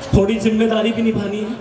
थोड़ी जिम्मेदारी भी निभानी है।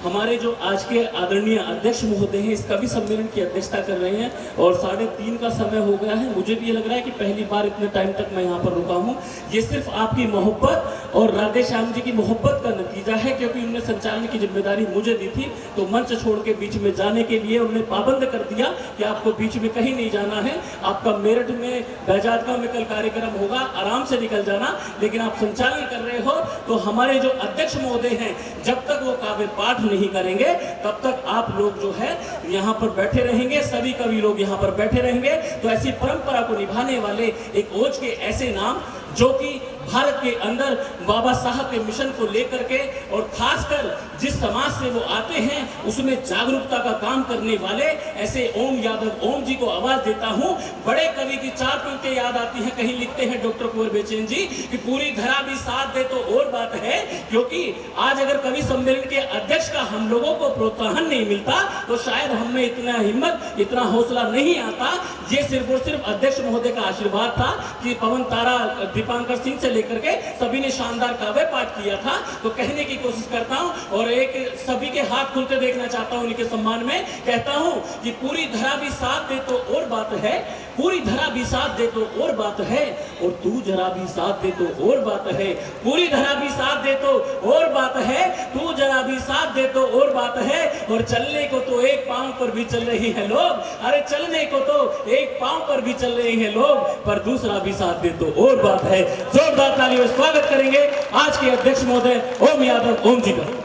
हमारे जो आज के आदरणीय अध्यक्ष महोदय हैं इस कवि सम्मेलन की अध्यक्षता कर रहे हैं और 3:30 का समय हो गया है। मुझे भी ये लग रहा है कि पहली बार इतने टाइम तक मैं यहाँ पर रुका हूँ। ये सिर्फ आपकी मोहब्बत और राधे श्याम जी की मोहब्बत का नतीजा है, क्योंकि उन्होंने संचालन की जिम्मेदारी मुझे दी थी, तो मंच छोड़ के बीच में जाने के लिए उन्होंने पाबंद कर दिया कि आपको बीच में कहीं नहीं जाना है, आपका मेरठ में बहजादगांव में कल कार्यक्रम होगा, आराम से निकल जाना। लेकिन आप संचालन कर रहे हो तो हमारे जो अध्यक्ष महोदय हैं जब तक वो काव्य पाठ नहीं करेंगे तब तक आप लोग जो है यहाँ पर बैठे रहेंगे, सभी कवि लोग यहाँ पर बैठे रहेंगे। तो ऐसी परंपरा को निभाने वाले एक ओज के ऐसे नाम जो कि भारत के अंदर बाबा साहब के मिशन को लेकर के और खासकर जिस समाज से वो आते हैं उसमें जागरूकता का काम करने वाले ऐसे ओम यादव ओम जी को आवाज देता हूं। बड़े कवि की 4 पंक्तियां याद आती हैं। कहीं लिखते हैं डॉक्टर कुंवर बेचैन जी कि पूरी धरा भी साथ दे तो और बात है, क्योंकि आज अगर कवि सम्मेलन के अध्यक्ष का हम लोगों को प्रोत्साहन नहीं मिलता तो शायद हमें इतना हिम्मत इतना हौसला नहीं आता। ये सिर्फ और सिर्फ अध्यक्ष महोदय का आशीर्वाद था कि पवन तारा दीपांकर सिंह से लेकर के सभी ने शानदार काव्य पाठ किया था। तो कहने की कोशिश करता हूं और एक सभी के हाथ खुलते देखना चाहता हूं। उनके सम्मान में कहता हूं कि पूरी धरा भी साथ दे तो और बात है, पूरी धरा भी साथ दे तो और बात है, और तू जरा भी साथ दे तो और बात है। पूरी धरा भी साथ दे तो और बात है, तू जरा भी साथ दे तो और बात है। और चलने को तो एक पांव पर भी चल रही है लोग, अरे चलने को तो एक पांव पर भी चल रही है लोग, पर दूसरा भी साथ दे तो और बात है। जोरदार तालियों से स्वागत करेंगे आज के अध्यक्ष महोदय ओम यादव ओम जी का।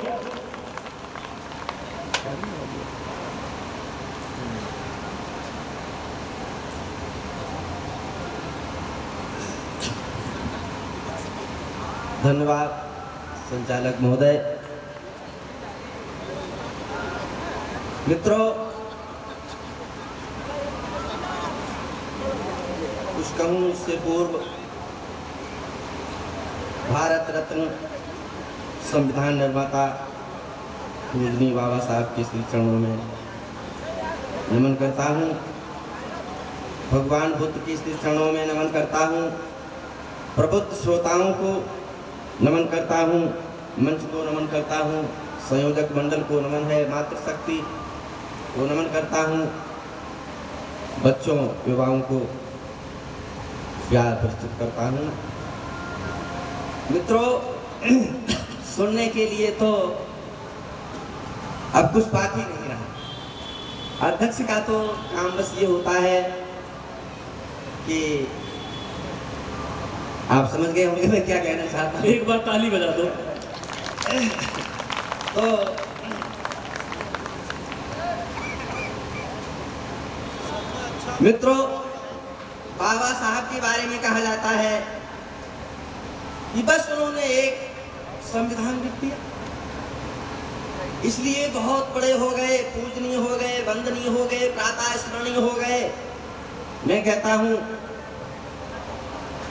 धन्यवाद संचालक महोदय। मित्रों, कुछ कहूं उससे पूर्व भारत रत्न संविधान निर्माता पूजनीय बाबा साहब के श्री चरणों में नमन करता हूं। भगवान बुद्ध के श्री चरणों में नमन करता हूं। प्रबुद्ध श्रोताओं को नमन करता हूं, मंच को नमन करता हूं, संयोजक मंडल को नमन है, मातृशक्ति को नमन करता हूं, बच्चों युवाओं को प्यार प्रस्तुत करता हूं। मित्रों, सुनने के लिए तो अब कुछ बात ही नहीं रहा। अध्यक्ष का तो काम बस ये होता है कि आप समझ गए होंगे मैं क्या कहना चाहता हूं। एक बार ताली बजा दो। तो मित्रों, बाबा साहब के बारे में कहा जाता है कि बस उन्होंने एक संविधान लिख दिया, इसलिए बहुत बड़े हो गए, पूजनीय हो गए, वंदनीय हो गए, प्रातः स्मरणीय हो गए। मैं कहता हूं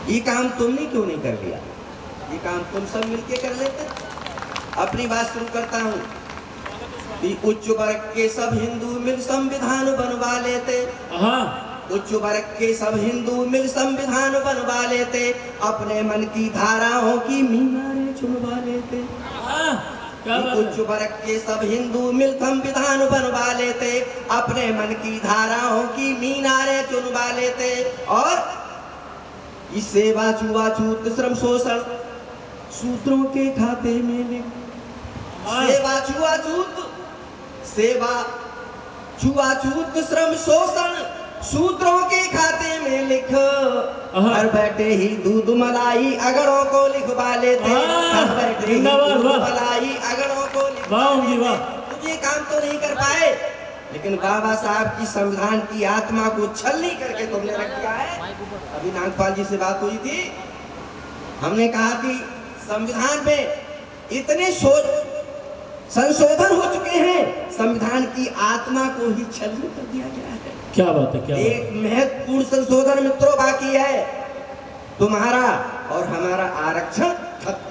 ये काम तुमने क्यों नहीं कर लिया? ये काम तुम सब मिलके कर लेते। अपनी बात शुरू करता हूं कि उच्च वर्ग के सब हिंदू मिल संविधान बनवा लेते। उच्च वर्ग के सब हिंदू मिल संविधान बनवा लेते, अपने मन की धाराओं की मीनारें चुनवा लेते। उच्च वर्ग के सब हिंदू मिल संविधान बनवा लेते, अपने मन की धाराओं की मीनारें चुनवा लेते। और इस सेवा छुआछूत श्रम शोषण सूत्रों के खाते में लिख। सेवा छुआछूत श्रम शोषण सूत्रों के खाते में लिख। घर बैठे ही दूध मलाई अगड़ों को लिखवा लेते। घर बैठे ही दूध मलाई अगड़ों को लिखवा लेते। तुम ये काम तो नहीं कर पाए, लेकिन बाबा साहब की संविधान की आत्मा को छलनी करके तुमने रख दिया है। अभी नागपाल जी से बात हुई थी, हमने कहा कि संविधान में इतने संशोधन हो चुके हैं, संविधान की आत्मा को ही छलनी कर दिया गया है। क्या बात है, क्या एक महत्वपूर्ण संशोधन मित्रों बाकी है, तुम्हारा और हमारा आरक्षण खत्म।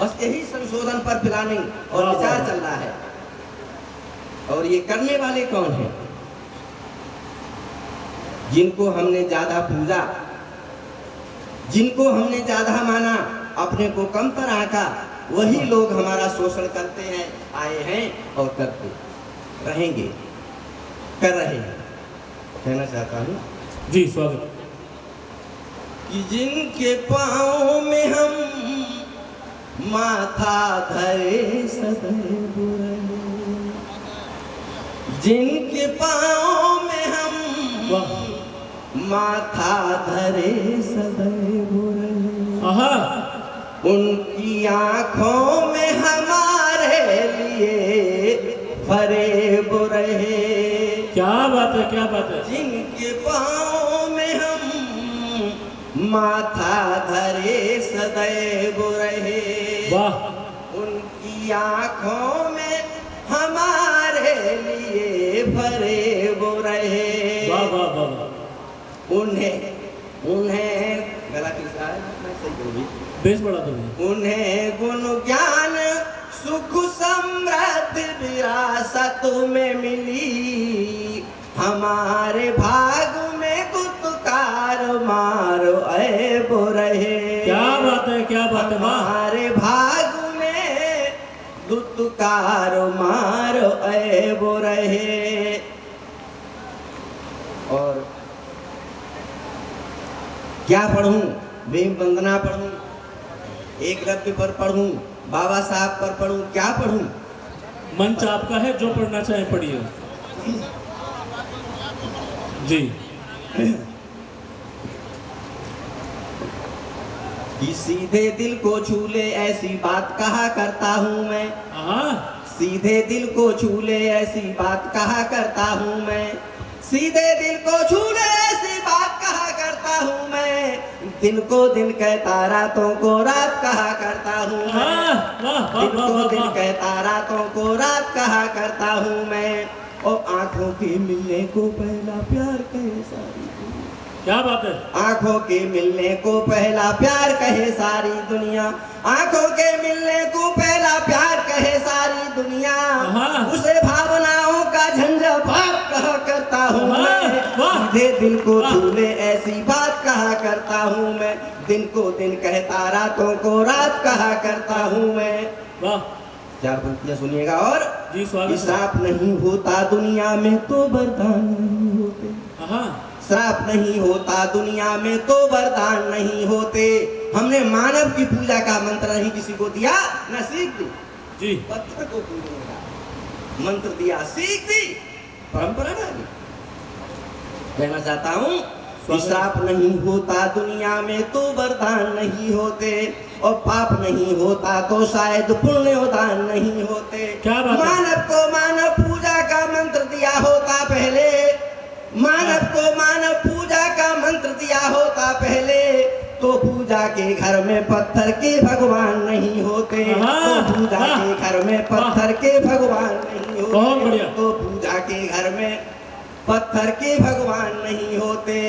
बस यही संशोधन पर प्लानिंग और विचार चल रहा है। और ये करने वाले कौन हैं? जिनको हमने ज्यादा पूजा, जिनको हमने ज्यादा माना, अपने को कम पर आंका, वही लोग हमारा शोषण करते हैं, आए हैं और करते रहेंगे, कर रहे हैं। कहना चाहता हूँ जी स्वागत। कि जिनके पाँव में हम माथा धरे सदैव रहे, जिनके पाँव में हम वाह माथा धरे सदैव रहे, आहा उनकी आँखों में हमारे लिए फरेब रहे। क्या बात है, क्या बात है। जिनके पाँव में हम माथा धरे सदैव रहे, वाह उनकी आँखों में हमारे लिए फरेब रहे। वाह वाह वाह वाह। उन्हें गला किसका है? मैं सही करूँगी। बेस बढ़ा दो। उन्हें गुण ज्ञान सुख समृद्धि विरासत में मिली, हमारे भाग में गुतकार मार ऐब रहे। क्या बात है, क्या बात है। वाह हमारे भाग में गुतकार मार ऐब रहे। और क्या पढ़ूं? भीम वंदना पढ़ूं, एक रत्न पर पढ़ूं, बाबा साहब पर पढ़ूं, क्या पढ़ूं? मंच आपका है, जो पढ़ना चाहे पढ़िए। जी कि सीधे दिल को छू ले ऐसी बात कहा करता हूँ मैं, हाँ सीधे दिल को छू ले ऐसी बात कहा करता हूँ मैं, सीधे दिल को छू ले ऐसी बात कहा करता हूँ मैं, दिन को दिन कहता रातों को रात कहा करता हूँ मैं, वाह वाह दिन वाह को वाह दिन वाह। कहता रातों को रात कहा करता हूँ मैं। और आंखों के मिलने को पहला प्यार कहे सारी दुनिया, क्या बात है। आंखों के मिलने को पहला प्यार कहे सारी दुनिया, आंखों के मिलने को पहला प्यार कहे सारी दुनिया, हाँ। उसे भावनाओं का झंझा भाग कहा करता हूँ वाह, मैं, वाह। सीधे दिल को वाह। छू ले ऐसी बात कहा करता हूँ मैं, दिन को दिन कहता रातों को रात कहा करता हूँ मैं। वाह चार पंक्तियां सुनिएगा। और जी स्वागत है। श्राप नहीं होता दुनिया में तो वरदान नहीं होते, हाँ श्राप नहीं होता दुनिया में तो वरदान नहीं होते। हमने मानव की पूजा का मंत्र नहीं किसी को दिया, न सीख दी, जी पत्थर को पूजने का मंत्र दिया, सीख दी, परंपरा डाली। कहना चाहता हूँ श्राप नहीं होता दुनिया में तो वरदान नहीं होते, और पाप नहीं होता तो शायद पुण्योदान नहीं होते। क्या बात है। मानव को मानव पूजा का मंत्र दिया होता पहले, मानव को मानव पूजा का मंत्र दिया होता पहले, तो पूजा के घर में पत्थर के भगवान नहीं होते, तो पूजा के घर में पत्थर के भगवान नहीं होते, बहुत बढ़िया। तो पूजा के घर में पत्थर के भगवान नहीं होते।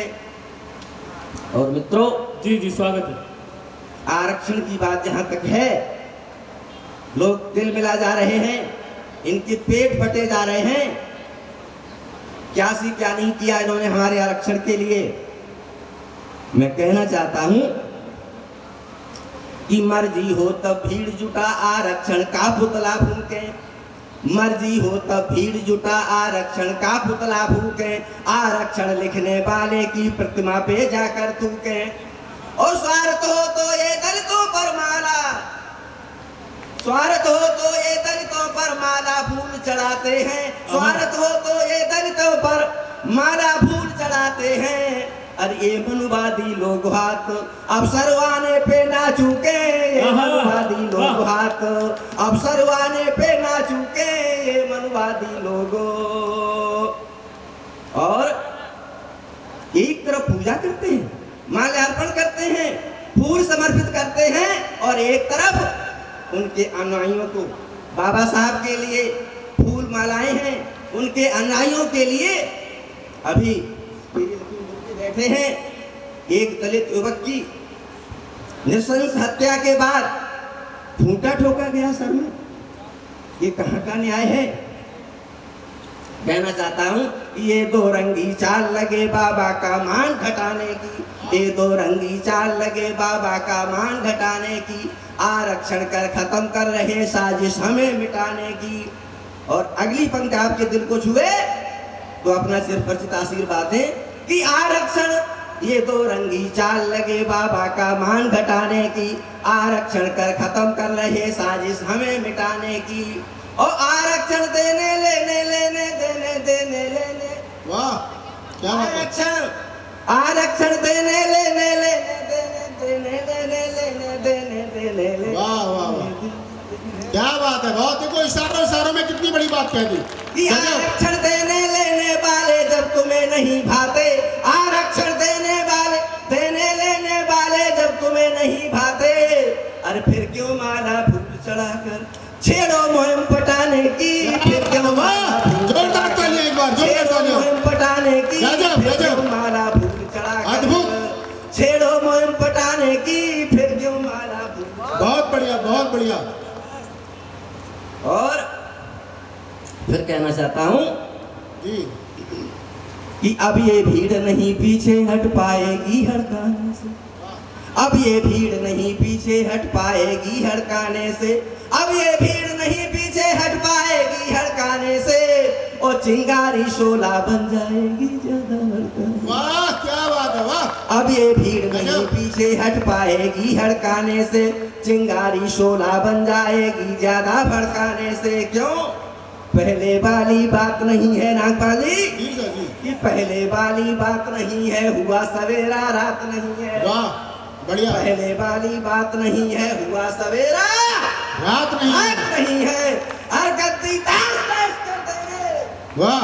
और मित्रों, जी जी स्वागत है। आरक्षण की बात जहां तक है, लोग दिल मिला जा रहे हैं, इनके पेट फटे जा रहे हैं। क्या सी क्या नहीं किया इन्होंने हमारे आरक्षण के लिए। मैं कहना चाहता हूं कि मर्जी हो तब भीड़ जुटा आरक्षण का पुतला फूके, मर्जी हो तब भीड़ जुटा आरक्षण का पुतला फूके, आरक्षण लिखने वाले की प्रतिमा पे जाकर थूके। और स्वार्थ हो तो ये दलितों पर माला, स्वार्थ हो तो ये दलितों पर माला फूल चढ़ाते हैं, स्वार्थ हो तो ये दलितों पर माला फूल चढ़ाते हैं। अरे ये मनुवादी लोग हाथ अब सरवाने पे ना चूके, ये मनुवादी लोग हाथ अब सरवाने पे ना चूके, ये मनुवादी लोगों। और एक तरफ पूजा करते हैं, माल्यार्पण करते हैं, फूल समर्पित करते हैं, और एक तरफ उनके अनुयायियों को, बाबा साहब के लिए फूल मालाएं हैं, उनके अनुयायियों के लिए। अभी बैठे हैं, एक दलित युवक की नृशंस हत्या के बाद खूंटा ठोका गया सर में। ये कहाँ का न्याय है? कहना चाहता हूँ ये दो रंगी चाल लगे बाबा का मान घटाने की, ये दो रंगी चाल लगे बाबा का मान घटाने की, आरक्षण कर खत्म कर रहे साजिश हमें मिटाने की। और अगली पंक्ति आपके दिल को छुए तो अपना सिर पर आशीर्वाद है कि आरक्षण, ये दो रंगी चाल लगे बाबा का मान घटाने की, आरक्षण कर खत्म कर रहे साजिश हमें मिटाने की। और आरक्षण देने लेने लेने देने देने लेने, वाह क्या बात है। आरक्षण, आरक्षण देने लेने लेने देने देने लेने लेने देने देने लेने, वाह वाह वाह क्या बात है। बहुत देखो इशारों इशारों में कितनी बड़ी बात कह दी। कि आरक्षण देने लेने वाले जब तुम्हें नहीं भाते, आरक्षण देने वाले देने लेने वाले जब तुम्हें नहीं भाते, अरे फिर क्यों माला फूल चढ़ाकर छेड़ो मुहिम पटाने की, फिर क्यों माला फूल जोरदार तालियां एक बार, जोरदार छेड़ो तालियां। मुहिम पटाने की, गजब, फिर क्यों गजब। माला फूल चढ़ाकर अद्भुत। छेड़ो मुहिम पटाने की, फिर क्यों माला फूल। बहुत बढ़िया बहुत बढ़िया। और फिर कहना चाहता हूँ जी कि अब ये भीड़ नहीं पीछे हट पाएगी हड़काने से, अब ये भीड़ नहीं पीछे हट पाएगी हड़काने से, अब ये भीड़ नहीं पीछे हट पाएगी हड़काने से, और चिंगारी शोला बन जाएगी ज्यादा हड़काने। वाह क्या बात है वाह। अब ये भीड़ नहीं पीछे हट पाएगी हड़काने से, चिंगारी शोला बन जाएगी ज्यादा भड़काने से। क्यों? पहले वाली बात नहीं है नागपाली, जी सर जी। कि पहले वाली बात नहीं है, हुआ सवेरा रात नहीं है। वाह बढ़िया। पहले वाली बात नहीं है, हुआ सवेरा रात नहीं है। रात नहीं है। हरकती तैश तैश कर देंगे, वाह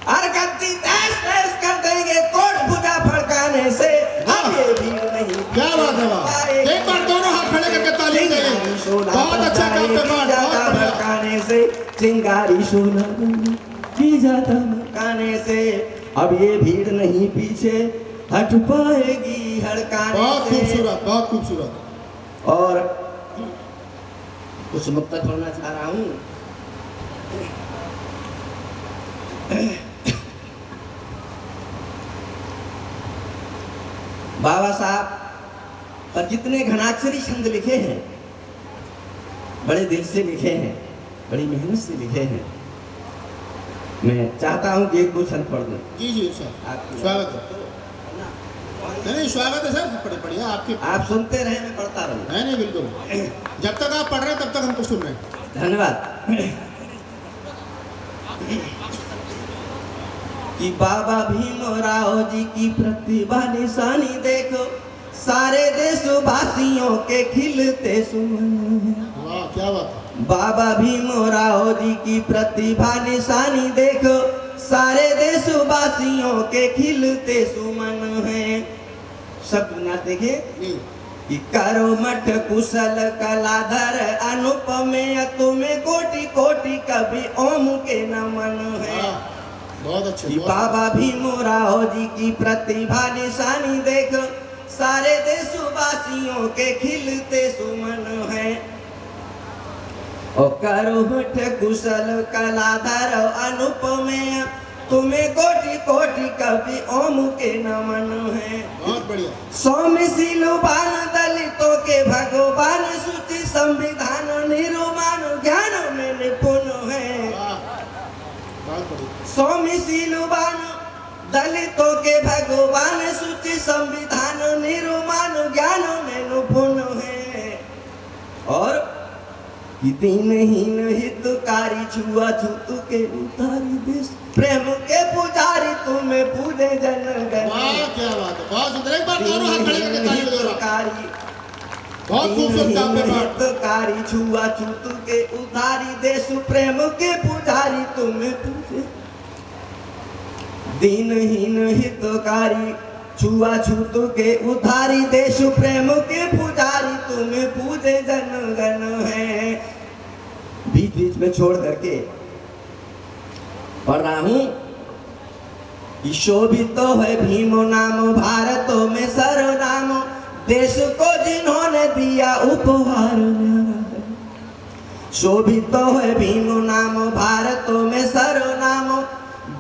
हरकती तैश तैश कर देंगे कोट भुजा फड़काने से। अब ये भीड़ नहीं क्या बात है वाह। एक बार दोनों हाथ खड़े करके ताली देंगे। बहुत अच्छा काम कर रहा है, बहुत बढ़िया। भड़काने से चिंगारी शोला की जाता भड़काने से, अब ये भीड़ नहीं पीछे हट पाएगी हड़काने बहुत से। खूबसूरत बहुत खूबसूरत। और कुछ मुक्ता छोड़ना चाह रहा हूँ। बाबा साहब पर जितने घनाक्षरी छंद लिखे हैं, बड़े दिल से लिखे हैं, बड़ी मेहनत से लिखे हैं। मैं चाहता हूँ कि एक दो छंद पढ़ दूं। जी जी सर स्वागत है। नहीं स्वागत है सर, बढ़िया आपके। आप सुनते रहे, मैं पढ़ता रहूँ। नहीं बिल्कुल, जब तक आप पढ़ रहे हैं तब तक हमको सुन रहे हैं। धन्यवाद। कि बाबा भीमराव जी की प्रतिभा निशानी देखो, सारे देशवासियों के खिलते सुमन हैं। वाह क्या बात है। बाबा भीमराव जी की प्रतिभा निशानी देखो, सारे देशवासियों के खिलते सुमन हैं। शब्द ना देखे जी कि करो मठ कुशल कलाधर अनुपमेय, तुम्हें कोटि कोटि कवि ओम के नमन है। वाह बहुत अच्छे। कि बाबा भीमराव जी की प्रतिभा निशानी देखो, सारे देशवासियों के खिलते सुमन है। और करो मठ कुशल कलाधर अनुपमेय, तुम्हें कोटि कोटि कवि ओम के नमन है। बहुत बढ़िया। सौम्यशीलवान दलितों के भगवान, सूचि संविधान निरुमान ज्ञान में निपुण है। वाह बहुत बढ़िया। सौम्यशीलवान दलितों के भगवान, सूचि संविधान निरुमान ज्ञान में निपुण है। और दीनहीन हितकारी, छुआछूत के उतारी देश प्रेम के पुजारी, तुम्हें पूजे जन गण। वाह क्या बात है, बहुत सुंदर। एक बार दोनों हाथ खड़े करके ताली बजाओ। हितकारी, बहुत खूबसूरत काम है। हितकारी, छुआछूत के उतारी देश प्रेम के पुजारी, तुम्हें पूजे। दीनहीन हितकारी, छुआछूत के उधारी देश प्रेम के पुजारी, तुम्हें पूजे जन गण है। बीच बीच में छोड़ करके पढ़ रहा हूं कि शोभित तो है भीम नाम, भारतों में सर्वनाम, देश को जिन्होंने दिया उपहार न्यारा है। शोभित तो है भीम नाम भारतों में सर्वनाम,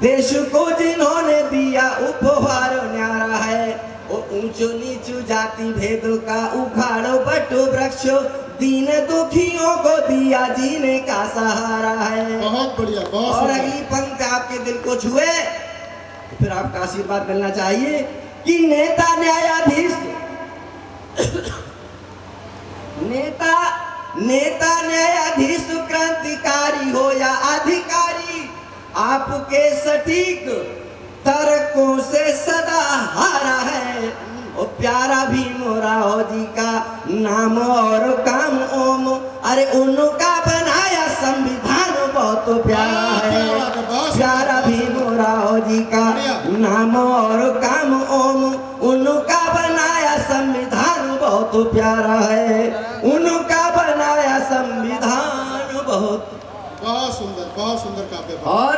देश को जिन्होंने दिया उपहार न्यारा है। ओ ऊंचो नीचो जाति भेद का उखाड़ो बटो वृक्ष, दीन दुखियों को दिया जीने का सहारा है। बहुत बढ़िया, बहुत और सुंदर। अगली पंक्ति आपके दिल को छुए तो फिर आपका आशीर्वाद मिलना चाहिए कि नेता न्यायाधीश नेता न्यायाधीश क्रांतिकारी हो या अधिकारी, आपके सटीक तर्कों से सदा हारा है। ओ प्यारा भीमराव जी का नाम और काम ओम, अरे उनका बनाया संविधान बहुत प्यारा है। प्यारा भीमराव जी का नाम और काम ओम, उनका बनाया संविधान बहुत प्यारा है। उनका बनाया संविधान बहुत सुंदर काव्य। और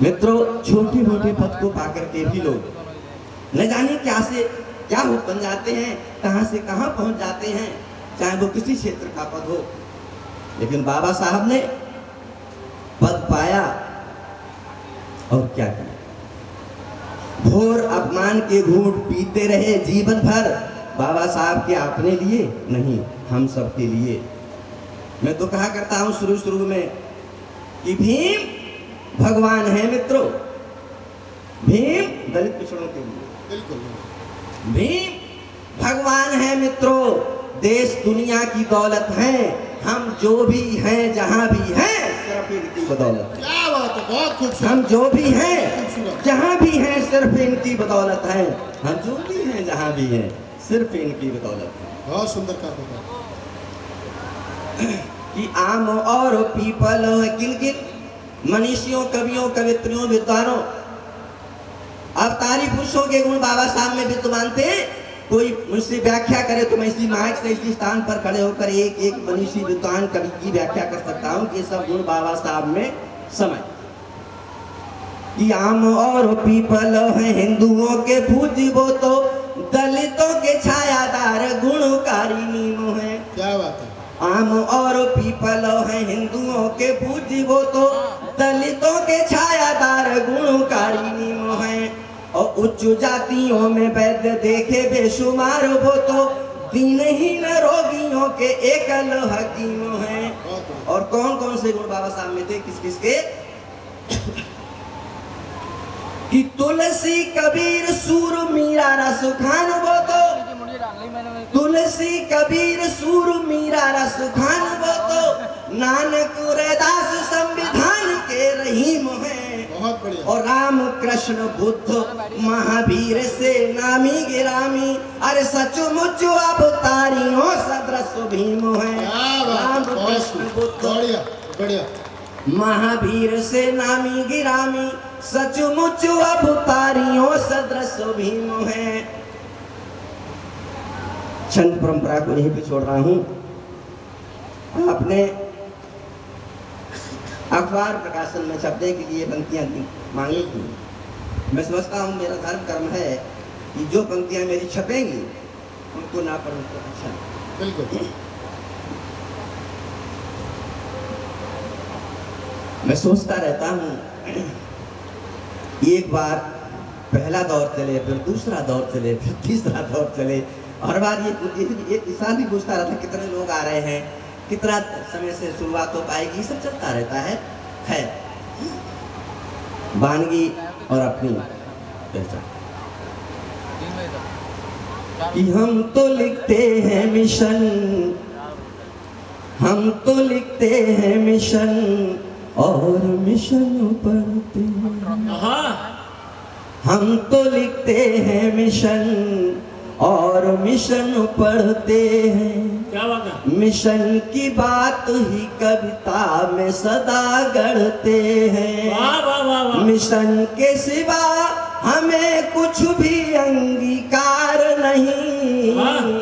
मित्रों, छोटे मोटे पद को पाकर के भी लोग न जाने क्या से क्या हो बन जाते हैं, कहां से कहां पहुंच जाते हैं, चाहे वो किसी क्षेत्र का पद हो। लेकिन बाबा साहब ने पद पाया और क्या किया, घोर अपमान के घूंट पीते रहे जीवन भर। बाबा साहब के अपने लिए नहीं, हम सब के लिए। मैं तो कहा करता हूं शुरू में कि भीम भगवान है मित्रों, भीम दलित पिछड़ों के लिए, बिल्कुल भीम भगवान है मित्रों, देश दुनिया की दौलत है। हम जो भी हैं जहां भी हैं सिर्फ इनकी बदौलत है। क्या बात है, बहुत खूबसूरत। हम जो भी हैं जहां भी हैं सिर्फ इनकी बदौलत है। हम जो भी हैं जहां भी हैं सिर्फ इनकी बदौलत है। बहुत सुंदर काव्य कि आम और पीपल किन किन मनीषियों, कवियों, कवित्रियों, विद्वानों, अवतारी पुरुषों के गुण बाबा साहब में विद्यमान थे। कोई मुझसे व्याख्या करे तो मैं इसी माइक से इसी स्थान पर खड़े होकर एक एक मनीषी विद्वान कवि की व्याख्या कर सकता हूँ कि सब गुण बाबा साहब में समय। कि आम और पीपल है हिंदुओं के पूज्य, वो तो दलितों के छायादार गुणकारी नीम है। क्या बात है। आम और पीपल है हिंदुओं के पूज्य, वो तो दलितों के छायादार गुणकारी नीम है। और उच्च जातियों में वैद्य देखे बेशुमार, वो तो दीनहीन रोगियों के एकल हकीम है। और कौन कौन से गुण बाबा साहब में थे, किस किस के? कि तुलसी कबीर सूर मीरा रस खान, वो तो तुलसी कबीर सूर मीरा रस खान, वो तो नानक रैदास संविधान के रहीम है। बहुत बढ़िया। और राम कृष्ण बुद्ध महावीर से नामी गिरामी, अरे सचमुच अवतारियों सदृश भीम है। राम कृष्ण बुद्ध बढ़िया बढ़िया। महावीर से नामी गिरामी, सचमुच अवतारियों सदृश भीम है। छंद परंपरा को यहीं पे छोड़ रहा हूं। आपने अखबार प्रकाशन में छपने के लिए पंक्तियां मांगी थी। मैं समझता हूं मेरा धर्म कर्म है कि जो पंक्तियां मेरी छपेंगी उनको ना पढ़ूं तो अच्छा। बिल्कुल। मैं सोचता रहता हूं, एक बार पहला दौर चले, फिर दूसरा दौर चले, फिर तीसरा दौर चले। हर बार ये किसान भी पूछता रहता कितने लोग आ रहे हैं, कितना समय से शुरुआत हो पाएगी, सब चलता रहता है। खैर, वानगी और अपनी पहचान कि हम तो लिखते हैं मिशन, हम तो लिखते हैं मिशन और मिशन पढ़ते हैं। हम तो लिखते हैं मिशन और मिशन पढ़ते हैं। क्या बात है? मिशन की बात ही कविता में सदा गढ़ते हैं। वाह वाह वाह वाह। मिशन के सिवा हमें कुछ भी अंगीकार नहीं।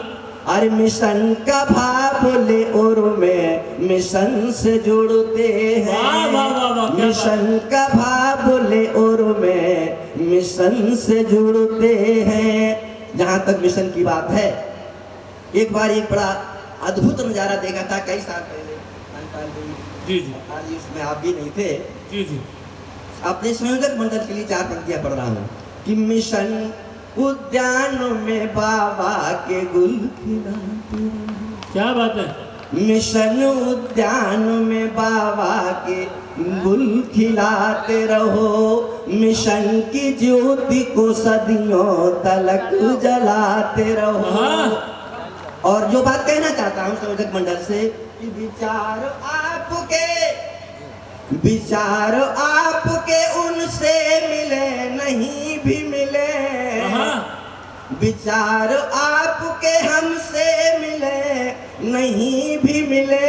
अरे मिशन का भाव ले और में मिशन से जुड़ते हैं। वाह वाह वाह वाह। मिशन का भाव ले और में मिशन से जुड़ते हैं। जहां तक मिशन की बात है, एक बार एक बड़ा अद्भुत नजारा देखा था कई साल पहले, 5 साल पहले। जी जी आज उसमें आप भी नहीं थे। जी जी अपने संयोजक मंडल के लिए 4 पंक्तियां पढ़ रहा हूँ कि मिशन उद्यान में बाबा के गुल खिलाते रहो। क्या बात है। मिशन उद्यान में बाबा के गुल खिलाते रहो, मिशन की ज्योति को सदियों तलक जलाते रहो। हाँ। और जो बात कहना चाहता हूँ संयोजक मंडल से कि विचार आपके उनसे मिले नहीं भी मिले, विचार आपके हमसे मिले नहीं भी मिले,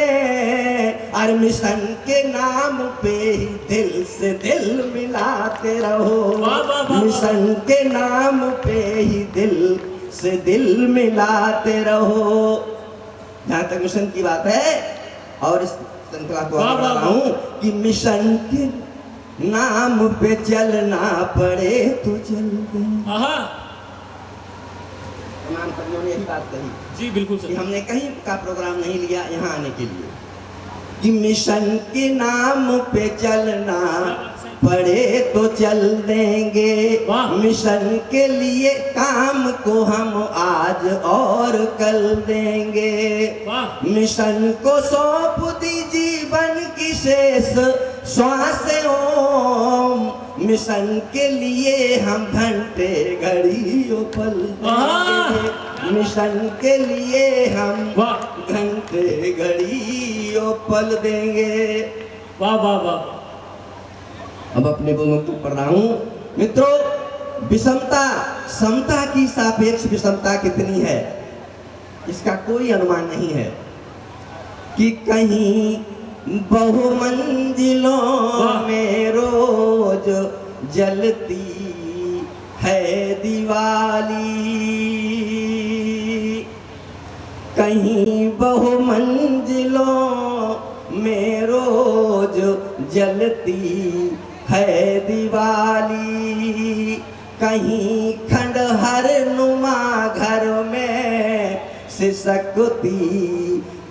और मिशन के नाम पे ही दिल से दिल मिलाते रहो। मिशन के नाम पे ही दिल से दिल मिलाते रहो। जहाँ तक मिशन की बात है और इस श्रृंखला को बता रहा हूँ कि मिशन के नाम पे चलना पड़े तो चल दे। तमाम कवियों ने यही बात कही जी बिल्कुल कि हमने कहीं का प्रोग्राम नहीं लिया यहाँ आने के लिए कि मिशन के नाम पे चलना पड़े तो चल देंगे। मिशन के लिए काम को हम आज और कल देंगे। मिशन को सौंप दी जीवन की शेष श्वासें ओम, मिशन के लिए हम घंटे घड़ियों पल देंगे। मिशन के लिए हम घंटे घड़ियों पल देंगे। वाह वाह वाह। अब अपने को मैं पढ़ रहा हूँ मित्रों, विषमता समता की सापेक्ष विषमता कितनी है इसका कोई अनुमान नहीं है कि कहीं बहुमंजिलों में रोज जलती है दिवाली, कहीं बहुमंजिलों में रोज जलती है दिवाली, कहीं खंडहर नुमा घर में सिसकती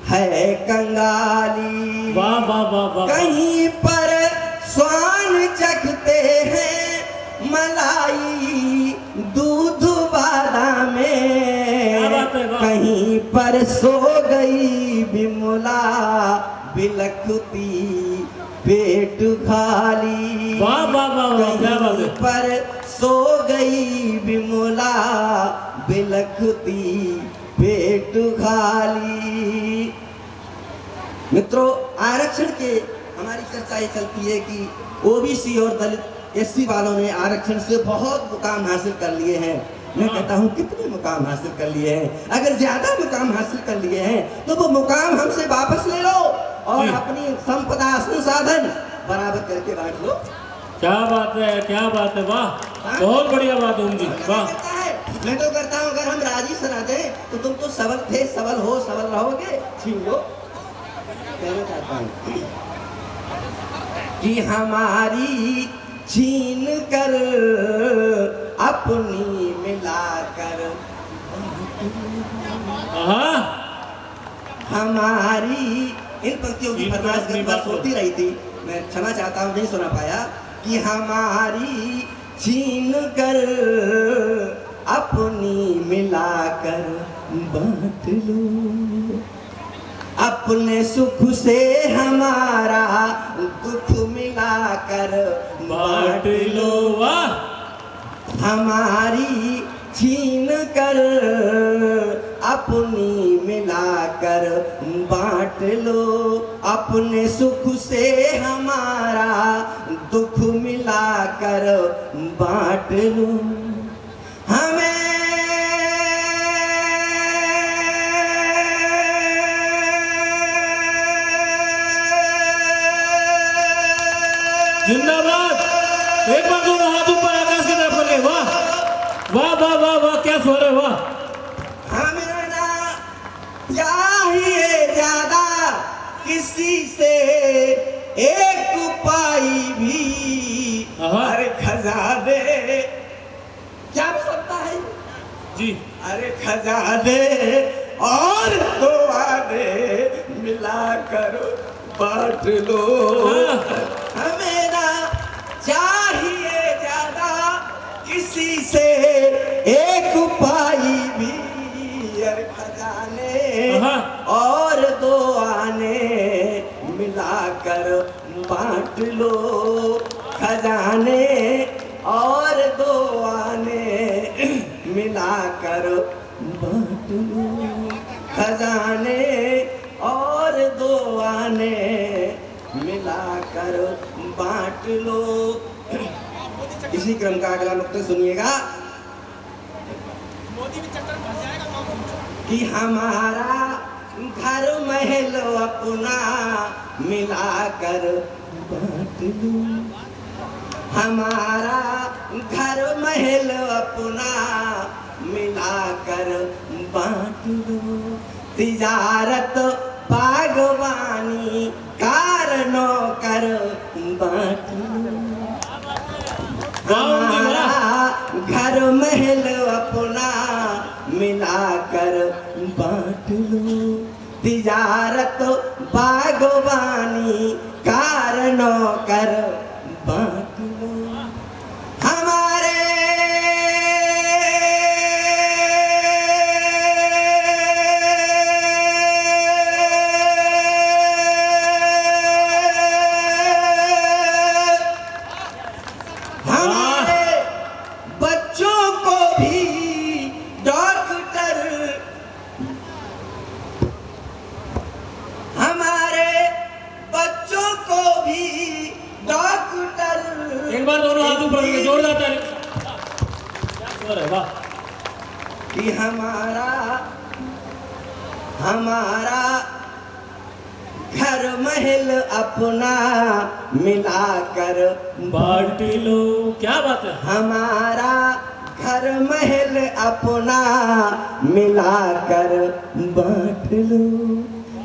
है कंगाली। वाह वाह वाह वाह। कहीं पर स्वान चखते हैं मलाई दूध बादामें, कहीं पर सो गई बिमला बिलखती पेट खाली। वाह वाह वाह। कहीं पर सो गई बिमला बिलखती पेट खाली। मित्रों, आरक्षण के हमारी चर्चा ये चलती है कि ओबीसी और दलित एससी वालों ने आरक्षण से बहुत मुकाम हासिल कर लिए हैं। मैं कहता हूँ कितने मुकाम हासिल कर लिए हैं? अगर ज्यादा मुकाम हासिल कर लिए हैं तो वो मुकाम हमसे वापस ले लो और अपनी संपदा संसाधन बराबर करके बांट लो। क्या बात है, क्या बात है। वाह, बहुत बढ़िया बात है जी। वाह। मैं तो करता हूँ अगर हम राजी सुना दें तो तुम तो सबल थे, सबल हो, सबल रहोगे, छीन लो। कहना चाहता हूँ कि हमारी छीन कर अपनी मिलाकर, हमारी इन पंक्तियों की फरमाइश बस होती रही थी, मैं क्षमा चाहता हूँ नहीं सुना पाया कि हमारी छीन कर अपनी मिलाकर बांट लो, अपने सुख से हमारा दुख मिलाकर बांट लो। हमारी छीन कर अपनी मिलाकर बांट लो, अपने सुख से हमारा दुख मिलाकर बांट लो। हमें जिंदाबाद। एक बार दोनों हाथ ऊपर आकाश की तरफ करके। वाह वाह वाह वाह वाह, क्या स्वर है। वाह। हमें ना चाहिए ज्यादा किसी से एक पाई भी, अरे खजाने क्या सकता है जी, अरे खजाने और दो आने मिलाकर बांट लो। हमें ना चाहिए ज्यादा किसी से एक पाई भी खजाने और दो आने मिलाकर बांट लो। खजाने और दो आने मिलाकर बांट लो। खजाने और दो आने मिलाकर बांट लो। इसी क्रम का अगला नुक्ता सुनिएगा कि हमारा घर महल अपना मिलाकर बांट लो। हमारा घर महल अपना मिलाकर बांट लो। तिजारत बागवानी कारणों कर बांट लो। हमारा घर महल अपना मिलाकर बांट लो। तिजारत बागवानी कारणों कर बांट लो। हमारे बच्चों को भी डॉक्टर हमारे बच्चों को भी डॉक्टर एक बार दोनों हाथ ऊपर करके जोरदार ताली। अरे वाह। कि हमारा घर महल अपना मिलाकर बांट लो। क्या बात है। हमारा घर महल अपना मिलाकर बांट लो।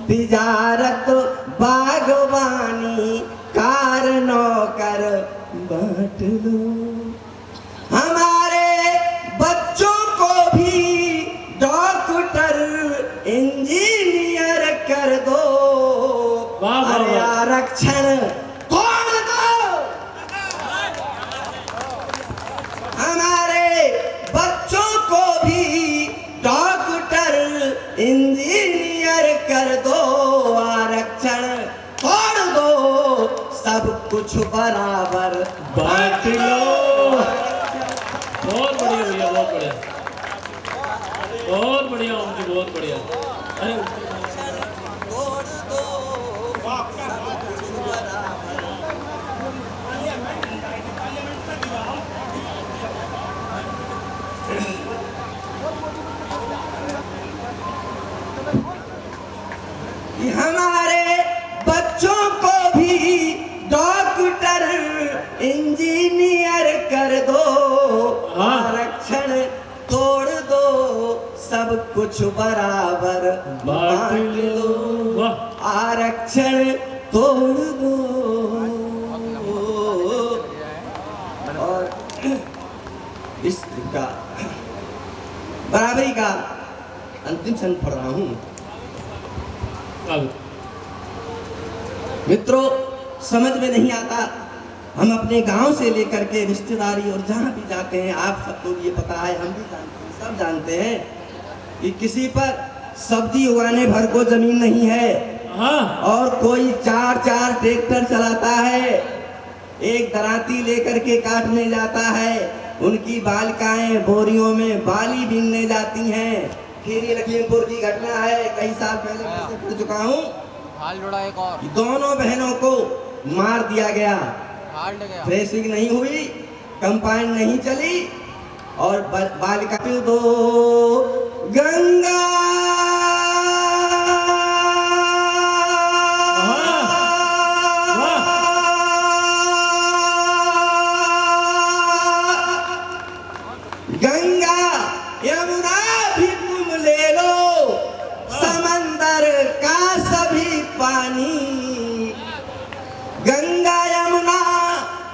तिजारत बागवानी कारणों कर बांट लो। हमारे बच्चों को भी डॉक्टर इंजीनियर कर दो। अरे आरक्षण तोड़ दो। हमारे बच्चों को भी डॉक्टर इंजीनियर कर दो। आरक्षण तोड़ दो। सब कुछ बराबर बांट लो। बहुत बढ़िया भैया, बहुत बढ़िया, बहुत बढ़िया ओम जी, बहुत बढ़िया। अरे तोड़ दो। सब कुछ बराबर। हमारे बच्चों को भी डॉक्टर इंजीनियर कर दो। आरक्षण तोड़ दो। सब कुछ बराबर बांट लो। आरक्षण तोड़ दो। और इसका बराबरी का अंतिम क्षण पढ़ रहा हूं। मित्रों, समझ में नहीं आता, हम अपने गांव से लेकर के रिश्तेदारी और जहां भी जाते हैं, आप सबको ये पता है, हम भी जानते हैं, सब जानते हैं कि किसी पर सब्जी उगाने भर को जमीन नहीं है। और कोई 4-4 ट्रैक्टर चलाता है, एक दराती लेकर के काटने जाता है। उनकी बालिकाएं बोरियों में बाली बीनने जाती हैं। फिर ये लखीमपुर की घटना है, कई साल पहले मैं पढ़ चुका हूँ। एक और दोनों बहनों को मार दिया गया। थ्रेसिंग नहीं हुई, कंपाइन नहीं चली और बालिका दो गंगा गंगा यमुना भी तुम ले लो, समंदर का सभी पानी। गंगा यमुना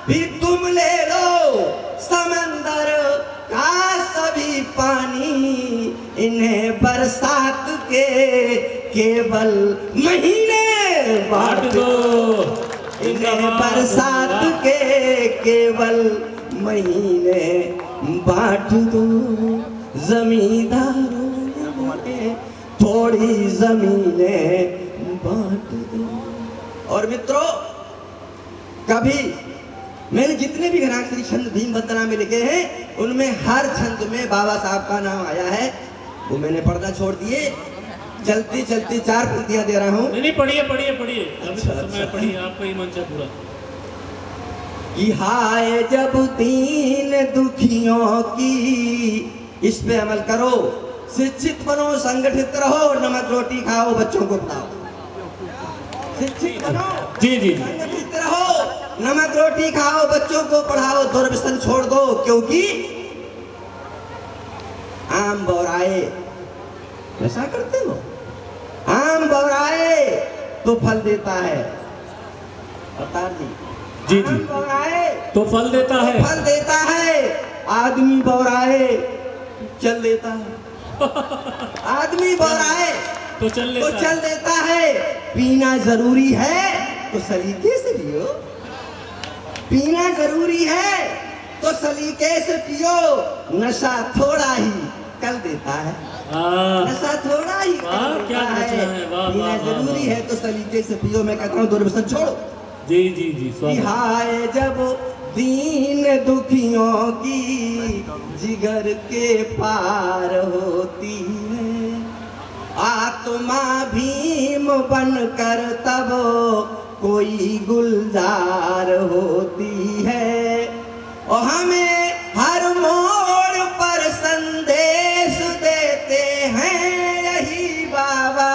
भी तुम ले लो, समंदर का सभी पानी। इन्हें बरसात के केवल महीने बांट दो, इन्हें बरसात के केवल महीने बांट दो, जमींदारों ने थोड़ी जमीनें बांट दो। और मित्रों, कभी मैंने जितने भी घराक्षरी छंद भीम वंदना में लिखे हैं, उनमें हर छंद में बाबा साहब का नाम आया है। वो मैंने पर्दा छोड़ दिए, चलती चलती 4 पंक्तियां दे रहा हूँ। नहीं पढ़िए पढ़िए पढ़िए, अभी अच्छा, समय अच्छा। पढ़िए, आपका ही मंच है पूरा। कि हाय जब दीन दुखियों की, इस पे अमल करो, शिक्षित बनो, संगठित रहो, नमक रोटी खाओ, बच्चों को पढ़ाओ। शिक्षित बनो, जी जी जी। संगठित रहो, नमक रोटी खाओ, बच्चों को पढ़ाओ, दुर्व्यसन छोड़ दो, क्योंकि आम बौराए, ऐसा करते हो, आम बौराए तो फल देता है। अवतार जी, जी आम जी। बौराए तो फल देता है। फल देता है, आदमी बौराए चल देता है। आदमी बौराए तो चल तो लेता चल है। देता है। पीना जरूरी है तो सलीके से पियो, पीना जरूरी है तो सलीके से पियो। नशा थोड़ा ही कल देता है, हाँ, नशा थोड़ा ही वाह, कल क्या देता रचना है, वाह, पीना वाह, वाह, जरूरी वाह। है तो सलीके से पियो। मैं कहता हूँ दुर्व्यसन छोड़ो। जी जी जी, स्वागत। हाय जब दीन दुखियों की जिगर के पार होती है, आत्मा भीम बनकर तब कोई गुलजार होती है। और हमें हर मोड़ पर संदेश देते हैं यही बाबा,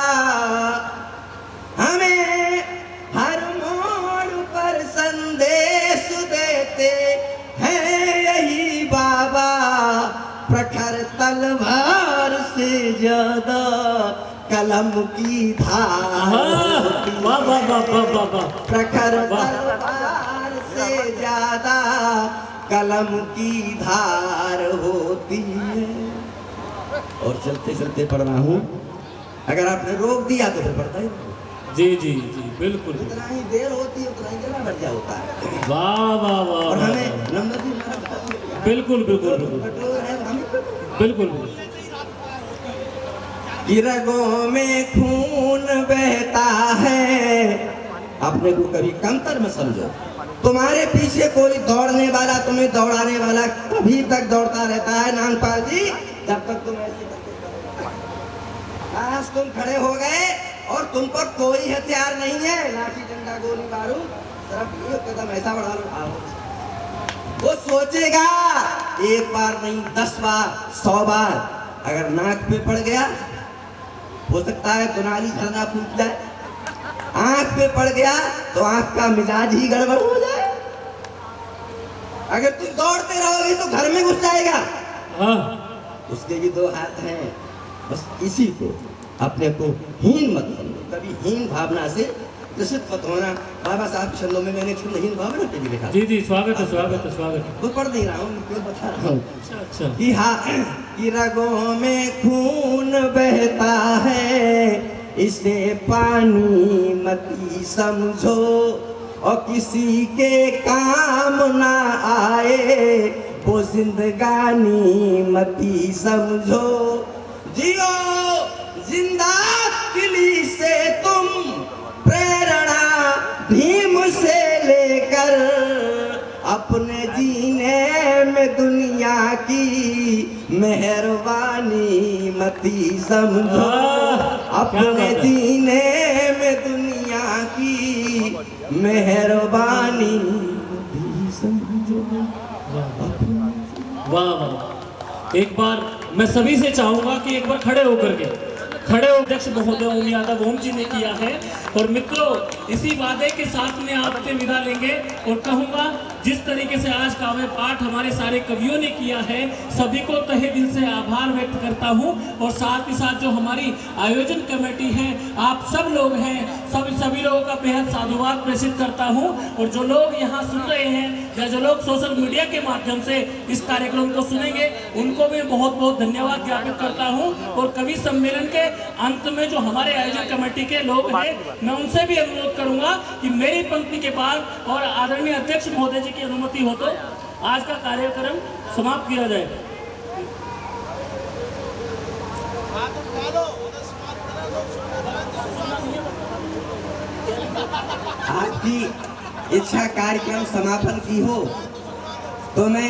हमें हर मोड़ पर संदेश देते हैं यही बाबा। प्रखर तलवार से ज्यादा कलम की धार होती है। वाह वाह वाह वाह वाह वाह। प्रखर वाह। तलवार से ज्यादा कलम की धार होती है। और चलते चलते पढ़ रहा हूँ, अगर आपने रोक दिया तो फिर पढ़ता ही रहूं। जी जी जी, बिल्कुल। जितना ही देर होती है उतना ही जला बढ़ जा होता है। वाह वाह वाह और वाह, हमें वाह। नंबर भी हमारा खत्म हो गया। बिल्कुल बिल्कुल बिल्कुल पेट्रोल है तो हमें बिल्कुल। कि रगों में खून बहता है, अपने को कभी कमतर में समझो। तुम्हारे पीछे कोई दौड़ने वाला, तुम्हें दौड़ाने वाला कभी तक दौड़ता रहता है नानपाल जी, जब तक तुम ऐसे करते रहो। आज तुम खड़े हो गए और तुम पर कोई हथियार नहीं है, लाठी डंडा गोली बारूद, सिर्फ एक कदम ऐसा बढ़ा लो, आओ। वो सोचेगा एक बार नहीं 10 बार 100 बार, अगर नाक पे पड़ गया हो सकता है दुनाली झरना फूट जाए, आंख पे पड़ गया तो आंख का मिजाज ही गड़बड़ हो जाए। अगर तुम दौड़ते रहोगे तो घर में घुस जाएगा। हाँ, उसके ये 2 हाथ हैं, बस इसी को अपने को हीन मत समझो, कभी हीन भावना से ग्रसित मत होना। बाबा साहब के शब्दों में मैंने छंद हीन भावना पे भी लिखा। जी जी, स्वागत है स्वागत है स्वागत है। वो पढ़ नहीं रहा हूँ, मैं क्यों बता रहा हूँ अच्छा अच्छा। कि हाँ, कि रगों में खून बहता है, इसे पानी मती समझो, और किसी के काम ना आए वो जिंदगानी मती समझो। जियो जिंदा दिली से तुम, प्रेरणा भीम से लेकर, अपने जीने में दुनिया की मेहरबानी मती समझो। अपने जीने में दुनिया की मेहरबानी मती समझो। वाह वाह। एक बार मैं सभी से चाहूंगा कि एक बार खड़े होकर के, खड़े हो अध्यक्ष महोदय ओम यादव ओम जी ने किया है। और मित्रों, इसी वादे के साथ में आपसे विदा लेंगे और कहूंगा जिस तरीके से आज काव्य पाठ हमारे सारे कवियों ने किया है, सभी को तहे दिल से आभार व्यक्त करता हूं। और साथ ही साथ जो हमारी आयोजन कमेटी है, आप सब लोग हैं, सभी लोगों का बेहद साधुवाद प्रेषित करता हूं। और जो लोग यहाँ सुन रहे हैं या जो लोग सोशल मीडिया के माध्यम से इस कार्यक्रम को सुनेंगे, उनको भी बहुत बहुत धन्यवाद ज्ञापित करता हूं। और कवि सम्मेलन के अंत में जो हमारे आयोजन कमेटी के लोग हैं, मैं उनसे भी अनुरोध करूंगा कि मेरी पंक्ति के बाद और आदरणीय अध्यक्ष महोदय जी की अनुमति हो तो आज का कार्यक्रम समाप्त किया जाए। आपकी इच्छा कार्यक्रम समापन की हो तो मैं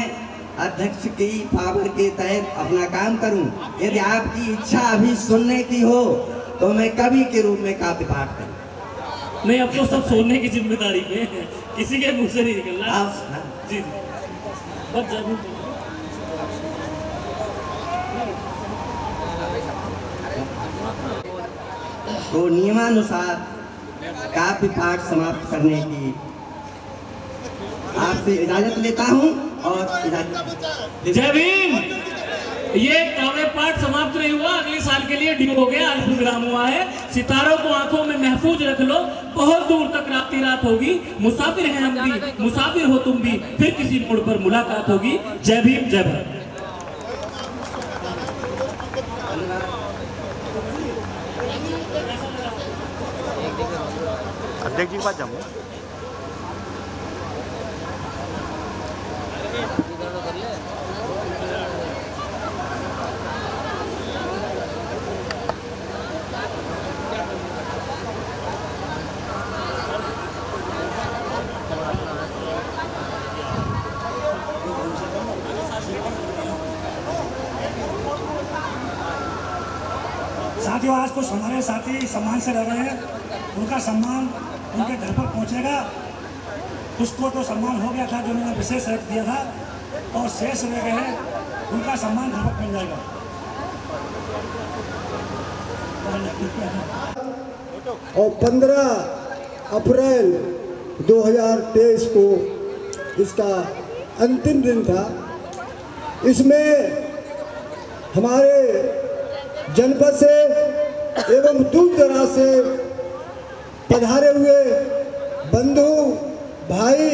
अध्यक्ष की पावर के तहत अपना काम करूं। यदि आपकी इच्छा अभी सुनने की हो तो मैं कवि के रूप में काव्य पाठ करूं। नहीं, अब तो सब सुनने की जिम्मेदारी पे है, किसी के मुंह से नहीं निकलना। जी जी, बस जरूर। तो नियमानुसार काव्य पाठ समाप्त करने की आपसे इजाजत लेता हूं और इजाजत। जय भीम। ये काव्य पाठ समाप्त नहीं हुआ, अगले साल के लिए ड्यू हो गया, आज प्रोग्राम हुआ है। सितारों को आंखों में महफूज रख लो, बहुत दूर तक रात ही रात होगी। मुसाफिर हैं हम भी, मुसाफिर हो तुम भी, फिर किसी मोड़ पर मुलाकात होगी। जय भीम, जय भारत। अध्यक्ष जी के पास जाऊंगा। साथियों, आज कुछ हमारे साथी सम्मान से रह रहे हैं, उनका सम्मान उनके घर पर पहुंचेगा। उसको तो सम्मान हो गया था जिन्होंने विशेष रख दिया था, और शेष रह गए हैं, उनका सम्मान घर पर मिल जाएगा। और 15 अप्रैल 2023 को इसका अंतिम दिन था। इसमें हमारे जनपद से एवं दूर दराज से पधारे हुए बंधु भाई,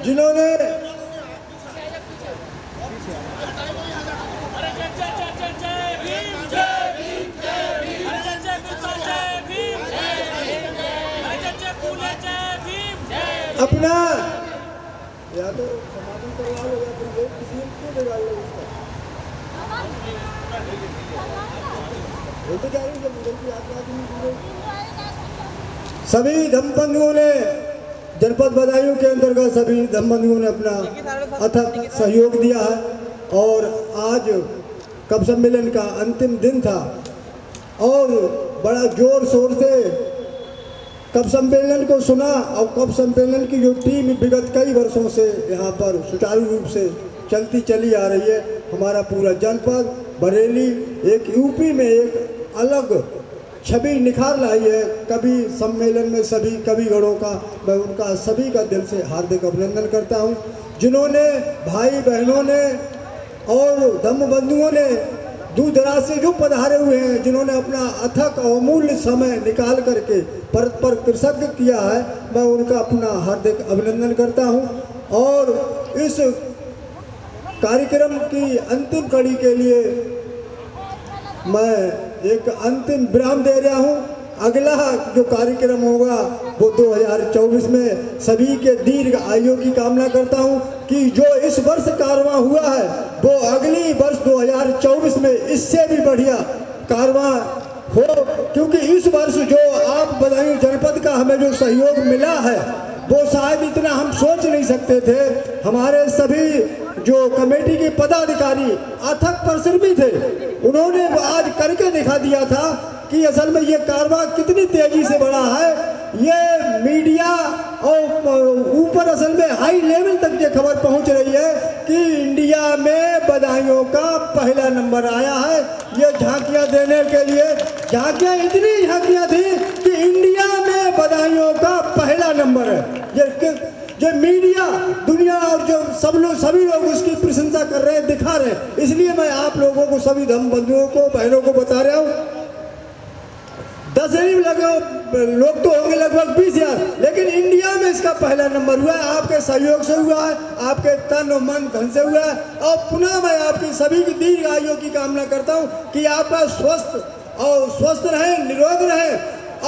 जिन्होंने अपना या तो समापन करवा लो या फिर किसी को लगा लो। सभी धम्मबंधुओं ने, जनपद बदायूं के अंतर्गत सभी धम्मबंधुओं ने अपना अथक सहयोग दिया है। और आज कवि सम्मेलन का अंतिम दिन था और बड़ा जोर शोर से कवि सम्मेलन को सुना। और कवि सम्मेलन की जो टीम विगत कई वर्षों से यहाँ पर सुचारू रूप से चलती चली आ रही है। हमारा पूरा जनपद बरेली एक यूपी में एक अलग छवि निखार लाई है। कवि सम्मेलन में सभी कविगणों का मैं उनका सभी का दिल से हार्दिक अभिनंदन करता हूं, जिन्होंने भाई बहनों ने और धम्मबंधुओं ने दूर दराज से जो पधारे हुए हैं, जिन्होंने अपना अथक अमूल्य समय निकाल करके पर कृतज्ञ किया है, मैं उनका अपना हार्दिक अभिनंदन करता हूं। और इस कार्यक्रम की अंतिम कड़ी के लिए मैं एक अंतिम विराम दे रहा हूं। अगला जो कार्यक्रम होगा वो 2024 में सभी के दीर्घ आयु की कामना करता हूं कि जो इस वर्ष कारवां हुआ है वो अगली वर्ष 2024 में इससे भी बढ़िया कारवां हो, क्योंकि इस वर्ष जो आप बदायूं जनपद का हमें जो सहयोग मिला है वो शायद इतना हम सोच नहीं सकते थे। हमारे सभी जो कमेटी के पदाधिकारी अथक परिश्रमी भी थे, उन्होंने आज करके दिखा दिया था कि असल में ये कारवां कितनी तेजी से बढ़ा है। ये मीडिया और ऊपर असल में हाई लेवल तक ये खबर पहुंच रही है कि इंडिया में बदायूं का पहला नंबर आया है। ये झांकियां देने के लिए, झांकियां इतनी झांकियां थी कि इंडिया में बदायूं का पहला नंबर है। जो मीडिया दुनिया और जो सभी लोग उसकी प्रशंसा कर रहे हैं, दिखा रहे हैं। इसलिए मैं आप लोगों को, सभी धर्म बंधुओं को, बहनों को बता रहा हूँ, 10 लोग तो होंगे लगभग 20,000, लेकिन इंडिया में इसका पहला नंबर हुआ है। आपके सहयोग से हुआ है, आपके तन और मन धन से हुआ है। और पुनः मैं आपकी सभी की दीर्घ आयु की कामना करता हूं कि आपका स्वस्थ रहे, निरोग रहे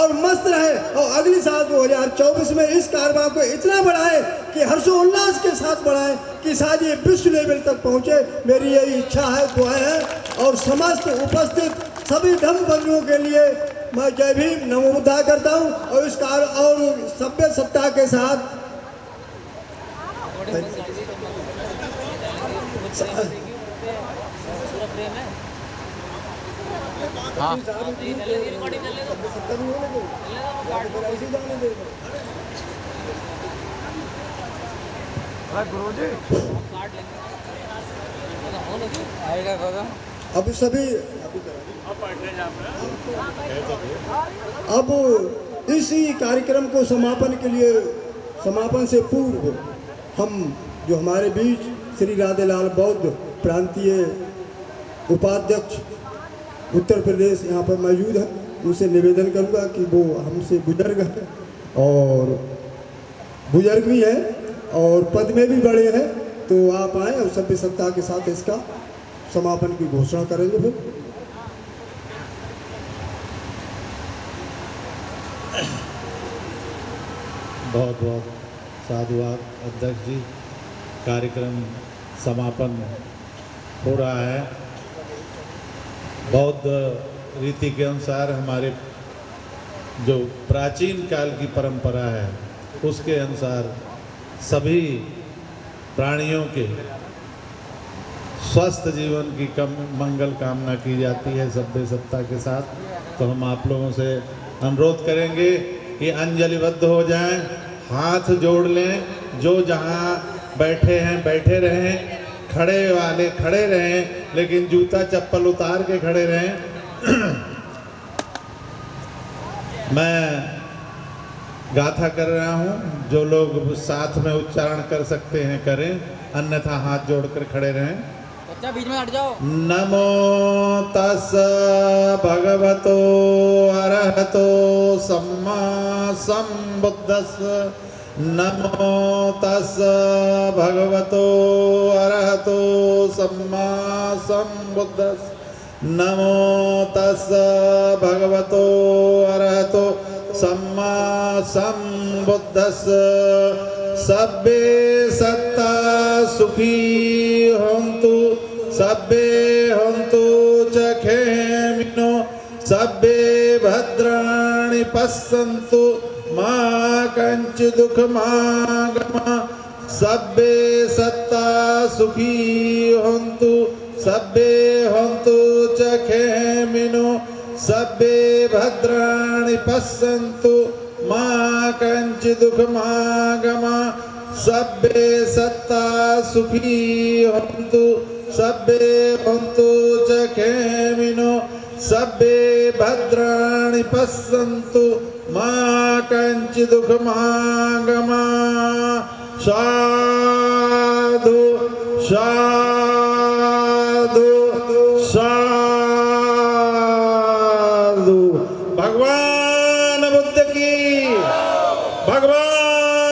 और मस्त रहे, और अगली साल 2024 में इस कारोबार को इतना बढ़ाए कि हर्षोल्लास के साथ बढ़ाए कि शायद ये विश्व लेवल तक पहुंचे। मेरी यही इच्छा है, दुआएं हैं। और समस्त उपस्थित सभी धर्म बंधुओं के लिए मैं जय भीम नमो बुद्धाय करता हूं। और इस कार्य और सभ्य सत्ता के साथ अब सभी अब इसी कार्यक्रम को समापन से पूर्व हम जो हमारे बीच श्री राधेलाल बौद्ध प्रांतीय उपाध्यक्ष उत्तर प्रदेश यहाँ पर मौजूद है, उनसे निवेदन करूँगा कि वो हमसे बुजुर्ग हैं और बुजुर्ग भी हैं और पद में भी बड़े हैं, तो आप आए और सभ्य सत्ता के साथ इसका समापन की घोषणा करेंगे। फिर बहुत बहुत साधुवाद अध्यक्ष जी। कार्यक्रम समापन हो रहा है। बौद्ध रीति के अनुसार हमारे जो प्राचीन काल की परंपरा है उसके अनुसार सभी प्राणियों के स्वस्थ जीवन की मंगल कामना की जाती है सभ्य सत्ता के साथ। तो हम आप लोगों से अनुरोध करेंगे कि अंजलिबद्ध हो जाएं, हाथ जोड़ लें, जो जहां बैठे हैं बैठे रहें, खड़े वाले खड़े रहें, लेकिन जूता चप्पल उतार के खड़े रहें। मैं गाथा कर रहा हूं, जो लोग साथ में उच्चारण कर सकते हैं करें, अन्यथा हाथ जोड़कर खड़े रहें। बीच में हट जाओ। नमो तस् भगवतो अरहतो सम्मा संबुद्धस्स। नमो तस् भगवतो अरहतो सम्मा संबुद्धस्स। नमो तस् भगवतो अरहतो सम्मा संबुद्धस्स। सब्बे सत्ता सुखी होन्तु, सब्बे होन्तु च खेमिनो, सब्बे भद्राणि पश्यन्तु मा कञ्चित् दुःखमागमा। सब्बे सत्ता सुखी होन्तु, सब्बे होन्तु च खेमिनो, सब्बे भद्राणि पश्यन्तु मा कञ्चित् दुःखमागमा। सब्बे सत्ता सुखी होन्तु, सब्बे होन्तु च खेमिनो, सब्बे भद्राणि पश्यन्तु मा कञ्चित् दुःखमागमा। साधु साधु साधु। भगवान बुद्ध की, भगवान